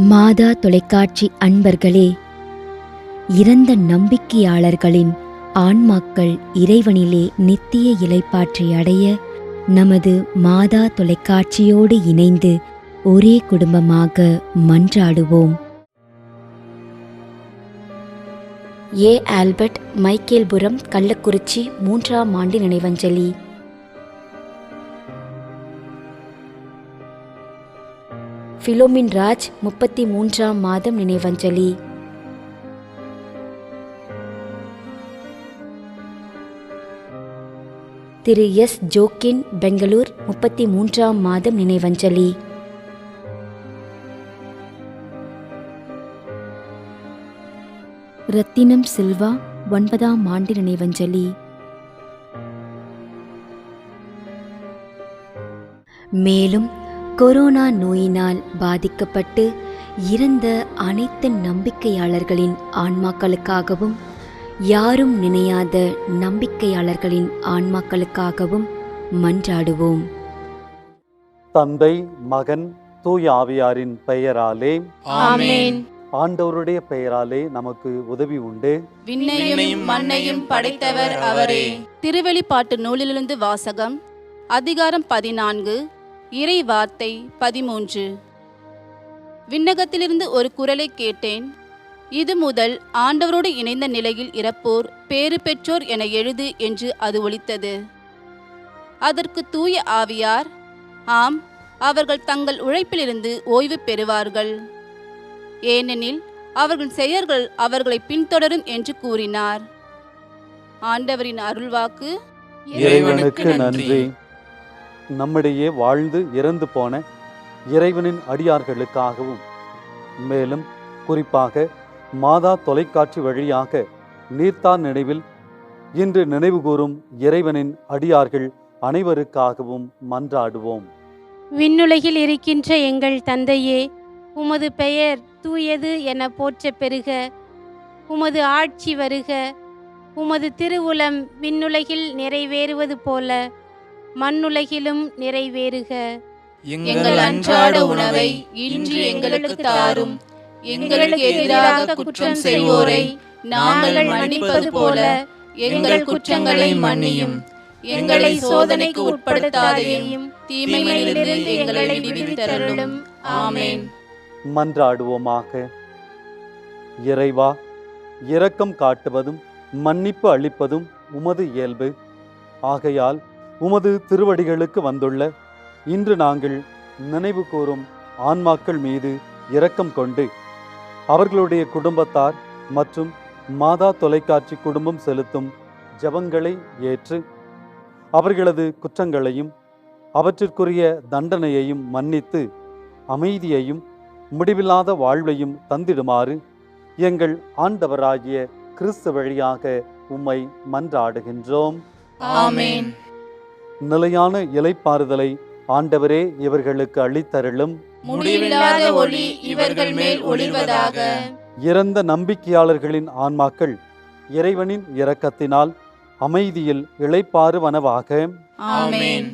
மாதா தொலைக்காட்சி அன்பர்களே, இறந்த நம்பிக்கையாளர்களின் ஆன்மாக்கள் இறைவனிலே நித்திய இளைப்பாற்றி அடைய நமது மாதா தொலைக்காட்சியோடு இணைந்து ஒரே குடும்பமாக மன்றாடுவோம். ஏ. ஆல்பர்ட், மைக்கேல்புரம், கள்ளக்குறிச்சி 3ஆம் ஆண்டு நினைவஞ்சலி. பிலோமின் ராஜ் 33ஆம் மாதம் நினைவஞ்சலி. திரு எஸ். ஜோக்கின், பெங்களூர் 33ஆம் மாதம் நினைவஞ்சலி. ரத்தினம் சில்வா 9ஆம் ஆண்டு நினைவஞ்சலி. மேலும் கொரோனா நோயினால் பாதிக்கப்பட்டு இறந்த அனைத்து நம்பிக்கையாளர்களின் ஆன்மாக்களுக்காகவும், யாரும் நினையாத நம்பிக்கையாளர்களின் ஆன்மாக்களுக்காகவும் மன்றாடுவோம். தந்தை, மகன், தூய ஆவியாரின் பெயராலே ஆமென். ஆண்டவருடைய பெயராலே நமக்கு உதவி உண்டு. விண்ணையும் மண்ணையும் படைத்தவர் அவரே. திருவெளிப்பாட்டு நூலிலிருந்து வாசகம். அதிகாரம் 14, இறை வார்த்தை 13. விண்ணகத்திலிருந்து ஒரு குரலை கேட்டேன். இது முதல் ஆண்டவரோடு இணைந்த நிலையில் இறப்போர் பேறு பெற்றோர் என எழுது என்று அது ஒலித்தது. அதற்கு தூய ஆவியார், ஆம், அவர்கள் தங்கள் உழைப்பிலிருந்து ஓய்வு பெறுவார்கள், ஏனெனில் அவர்கள் செயல்கள் அவர்களை பின்தொடரும் என்று கூறினார். ஆண்டவரின் அருள்வாக்கு. இறைவனுக்கு நன்றி. நம்மிடையே வாழ்ந்து இறந்து போன இறைவனின் அடியார்களுக்காகவும், மேலும் குறிப்பாக மாதா தொலைக்காட்சி வழியாக நீர்த்தார் நினைவில் இன்று நினைவு கூறும் இறைவனின் அடியார்கள் அனைவருக்காகவும் மன்றாடுவோம். விண்ணுலகில் இருக்கின்ற எங்கள் தந்தையே, உமது பெயர் தூயது என போற்ற பெறுக. உமது ஆட்சி வருக. உமது திருவுளம் விண்ணுலகில் நிறைவேறுவது போல மண்ணுலகிலும் நிறைவேறுக. எங்கள் அன்றாட உணவை இன்று எங்களுக்கு தாரும். எங்களுக்கு எதிராக குற்றம் செய்வோரை நாங்கள் மன்னிப்பது போல எங்கள் குற்றங்களை மன்னியும். எங்களை சோதனைக்கு உட்படுத்தாதையும் தீமையிலிருந்து எங்களை விடுவித்தருளும். ஆமென். மன்றாடுவோமாக. இறைவா, இரக்கம் காட்டுவதும் மன்னிப்பு அளிப்பதும் உமது இயல்பு. ஆகையால் உமது திருவடிகளுக்கு வந்துள்ள இன்று நாங்கள் நினைவு கூறும் ஆன்மாக்கள் மீது இரக்கம் கொண்டு அவர்களுடைய குடும்பத்தார் மற்றும் மாதா தொலைக்காட்சி குடும்பம் செலுத்தும் ஜெபங்களை ஏற்று அவர்களது குற்றங்களையும் அவற்றிற்குரிய தண்டனையையும் மன்னித்து அமைதியையும் முடிவில்லாத வாழ்வையும் தந்திடுமாறு எங்கள் ஆண்டவராகிய கிறிஸ்து வழியாக உம்மை மன்றாடுகின்றோம். ஆமென். நிலையான இளைப்பாறுதலை ஆண்டவரே இவர்களுக்கு அளித்தருளும். முடிவில்லாத ஒளி இவர்கள் மேல் ஒளிர்வதாக. இறந்த நம்பிக்கையாளர்களின் ஆன்மாக்கள் இறைவனின் இரக்கத்தினால் அமைதியில் இளைப்பாறுவனவாக. ஆமென்.